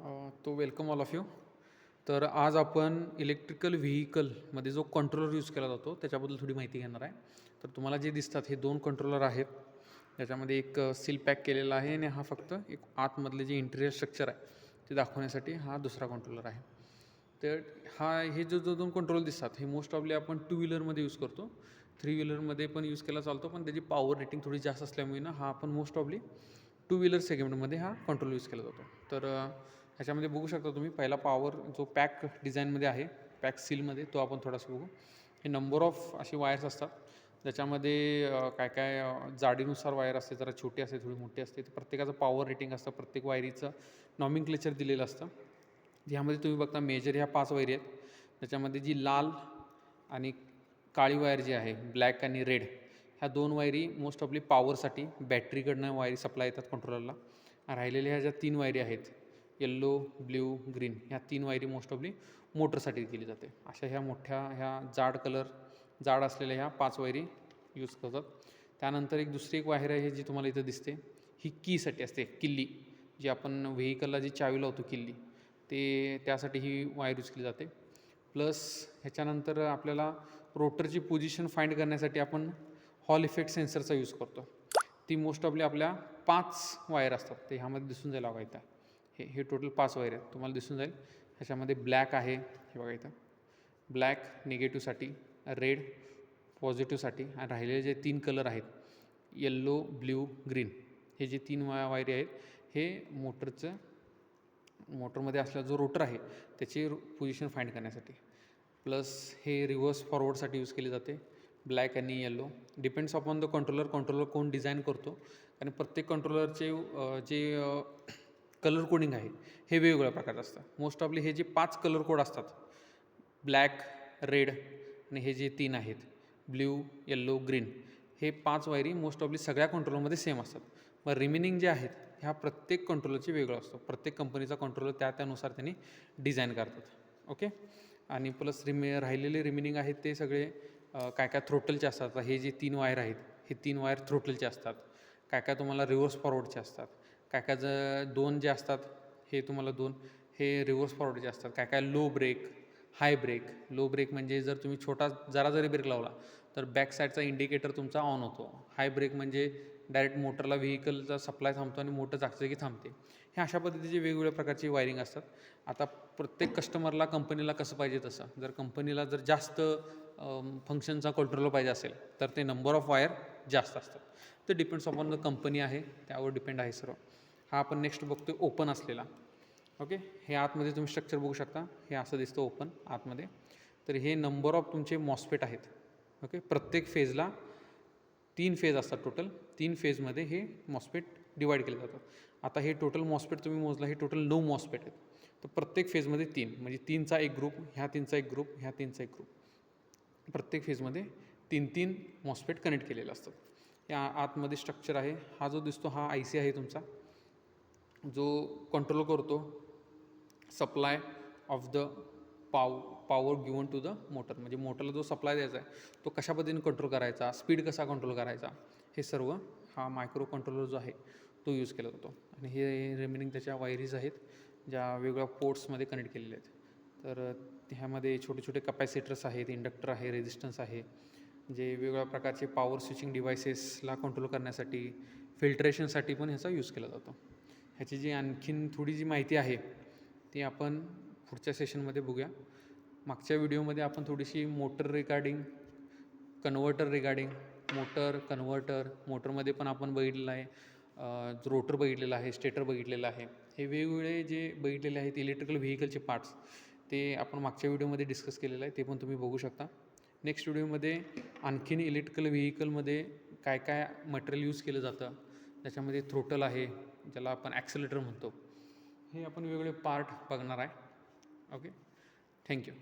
तो welcome all of you. तर आज आपण इलेक्ट्रिकल व्हेकलमध्ये जो कंट्रोलर यूज केला जातो त्याच्याबद्दल थोडी माहिती घेणार आहे. तर तुम्हाला जे दिसतात हे दोन कंट्रोलर आहेत. त्याच्यामध्ये एक सील पॅक केलेला आहे आणि हा फक्त एक आतमधले जे इंटिरियर स्ट्रक्चर आहे ते दाखवण्यासाठी हा दुसरा कंट्रोलर आहे. तर हे जो दोन कंट्रोल दिसतात हे मोस्ट ऑफली आपण टू व्हीलरमध्ये यूज करतो. थ्री व्हीलरमध्ये पण यूज केला चालतो, पण त्याची पॉवर रेटिंग थोडी जास्त असल्यामुळे ना हा आपण मोस्ट ऑफली टू व्हीलर सेगमेंटमध्ये हा कंट्रोल यूज केला जातो. तर ह्याच्यामध्ये बघू शकता तुम्ही पहिला पॉवर जो पॅक डिझाईनमध्ये आहे, पॅक सीलमध्ये, तो आपण थोडासा बघू. हे नंबर ऑफ अशी वायर्स असतात त्याच्यामध्ये काय काय जाडीनुसार वायर असते, जरा छोटी असते, थोडी मोठी असते. तर प्रत्येकाचं पॉवर रेटिंग असतं, प्रत्येक वायरीचं नॉमिनक्लेचर दिलेलं असतं. ह्यामध्ये तुम्ही बघता मेजर ह्या 5 वायरी आहेत. त्याच्यामध्ये जी लाल आणि काळी वायर जी आहे, ब्लॅक आणि रेड, ह्या 2 वायरी मोस्ट ऑफली पॉवरसाठी बॅटरीकडनं वायरी सप्लाय येतात कंट्रोलरला. राहिलेल्या ह्या ज्या 3 वायरी आहेत, येल्लो, ब्ल्यू, ग्रीन, ह्या 3 वायरी मोस्ट ऑफली मोटरसाठी केली जाते. अशा ह्या मोठ्या ह्या जाड असलेल्या ह्या 5 वायरी यूज करतात. त्यानंतर दुसरी एक वायर आहे जी तुम्हाला इथं दिसते, ही कीसाठी असते, किल्ली, जी आपण व्हेकलला जी चावी लावतो किल्ली, त्यासाठी ही वायर यूज केली जाते. प्लस ह्याच्यानंतर आपल्याला रोटरची पोझिशन फाइंड करण्यासाठी आपण हॉल इफेक्ट सेन्सरचा यूज करतो. ती मोस्ट ऑफली आपल्या 5 वायर असतात. ते ह्यामध्ये दिसून जाईल बघा इथं. हे टोटल 5 वायर आहेत, तुम्हाला दिसून जाईल. ह्याच्यामध्ये ब्लॅक आहे, हे बघा इथं ब्लॅक निगेटिव्हसाठी, रेड पॉझिटिव्हसाठी, आणि राहिलेले जे 3 कलर आहेत येल्लो, ब्ल्यू, ग्रीन, हे जे 3 वायरी आहेत हे मोटरमध्ये असलेला जो रोटर आहे त्याची पोझिशन फाइंड करण्यासाठी. प्लस हे रिव्हर्स फॉरवर्डसाठी यूज केले जाते, ब्लॅक आणि yellow. Depends upon the controller कोण डिझाईन करतो. आणि प्रत्येक कंट्रोलरचे जे कलर कोडिंग आहे हे वेगवेगळ्या प्रकारचं असतं. मोस्ट ऑफली हे जे 5 कलर कोड असतात, ब्लॅक, रेड आणि हे जे 3 आहेत, ब्ल्यू, येल्लो, ग्रीन, हे 5 वायरी मोस्ट ऑफली सगळ्या कंट्रोलरमध्ये सेम असतात. मग रिमेनिंग जे आहेत ह्या प्रत्येक कंट्रोलरचे वेगळं असतं. प्रत्येक कंपनीचा कंट्रोलर त्यानुसार त्यांनी डिझाईन करतात. ओके. आणि प्लस राहिलेले रिमेनिंग आहेत ते सगळे काय काय थ्रोटलचे असतात. हे जे 3 वायर आहेत हे 3 वायर थ्रोटलचे असतात. काय काय तुम्हाला रिव्हर्स फॉरवर्डचे असतात. काय काय 2 जे असतात हे तुम्हाला 2 हे रिव्हर्स फॉरवर्डचे असतात. काय काय लो ब्रेक, हाय ब्रेक. लो ब्रेक म्हणजे जर तुम्ही जरा जरी ब्रेक लावला तर बॅक साईडचा इंडिकेटर तुमचा ऑन होतो. हाय ब्रेक म्हणजे डायरेक्ट मोटरला व्हेकलचा सप्लाय थांबतो आणि मोटर जागची थांबते. हे अशा पद्धतीचे वेगवेगळ्या प्रकारची वायरिंग असतात. आता प्रत्येक कस्टमरला कंपनीला कसं पाहिजे तसं, जर कंपनीला जास्त फंक्शनचा कंट्रोलर पाहिजे असेल तर ते नंबर ऑफ वायर जास्त असतात. ते डिपेंड्स अपॉन द कंपनी आहे, त्यावर डिपेंड आहे सर्व. हा आपण नेक्स्ट बघतोय ओपन असलेला. ओके. हे आतमध्ये तुम्ही स्ट्रक्चर बघू शकता, हे असं दिसतं ओपन आतमध्ये. तर हे नंबर ऑफ तुमचे मॉस्फेट आहेत. ओके. प्रत्येक फेजला 3 फेज असतात टोटल. 3 फेजमध्ये हे मॉस्फेट डिवाईड केले जातात. आता हे टोटल मॉस्फेट तुम्ही मोजला, हे टोटल 9 मॉस्फेट आहेत. तर प्रत्येक फेजमध्ये 3, म्हणजे 3चा एक ग्रुप, ह्या 3चा एक ग्रुप, ह्या 3चा एक ग्रुप. प्रत्येक फेजमध्ये 3 मॉस्फेट कनेक्ट केलेले असतात. या आतमध्ये स्ट्रक्चर आहे. हा जो दिसतो हा IC आहे तुमचा, जो कंट्रोल करतो supply of the power given to the motor. म्हणजे मोटरला जो सप्लाय द्यायचा आहे तो कशा पद्धतीने कंट्रोल करायचा, स्पीड कसा कंट्रोल करायचा, हे सर्व हा मायक्रो कंट्रोलर जो आहे तो यूज केला जातो. आणि हे रिमेनिंग त्याच्या वायरीज आहेत ज्या वेगवेगळ्या पोर्ट्समध्ये कनेक्ट केलेल्या आहेत. तर ह्यामध्ये छोटे छोटे कपॅसिटर्स आहेत, इंडक्टर आहे, रेजिस्टन्स आहे, जे वेगवेगळ्या प्रकारचे पॉवर स्विचिंग डिव्हायसेसला कंट्रोल करण्यासाठी, फिल्ट्रेशनसाठी पण ह्याचा यूज केला जातो. ह्याची जी आणखीन थोडी जी माहिती आहे ती आपण पुढच्या सेशनमध्ये बघूया. मागच्या व्हिडिओमध्ये आपण थोडीशी मोटर रिगार्डिंग, कन्व्हर्टर रिगार्डिंग, मोटरमध्ये पण आपण बघितलेलं आहे, रोटर बघितलेला आहे, स्टेटर बघितलेलं आहे. हे वेगवेगळे जे बघितलेले आहेत इलेक्ट्रिकल व्हेकलचे पार्ट्स, ते आपण मागच्या व्हिडिओमध्ये डिस्कस केलेलं आहे, ते पण तुम्ही बघू शकता. नेक्स्ट व्हिडिओमध्ये आणखीन इलेक्ट्रिकल व्हेकलमध्ये काय काय मटेरियल यूज केलं जातं, त्याच्यामध्ये थ्रोटल आहे, ज्याला आपण ॲक्सेलेटर म्हणतो, हे आपण वेगवेगळे पार्ट बघणार आहे. ओके. थँक्यू.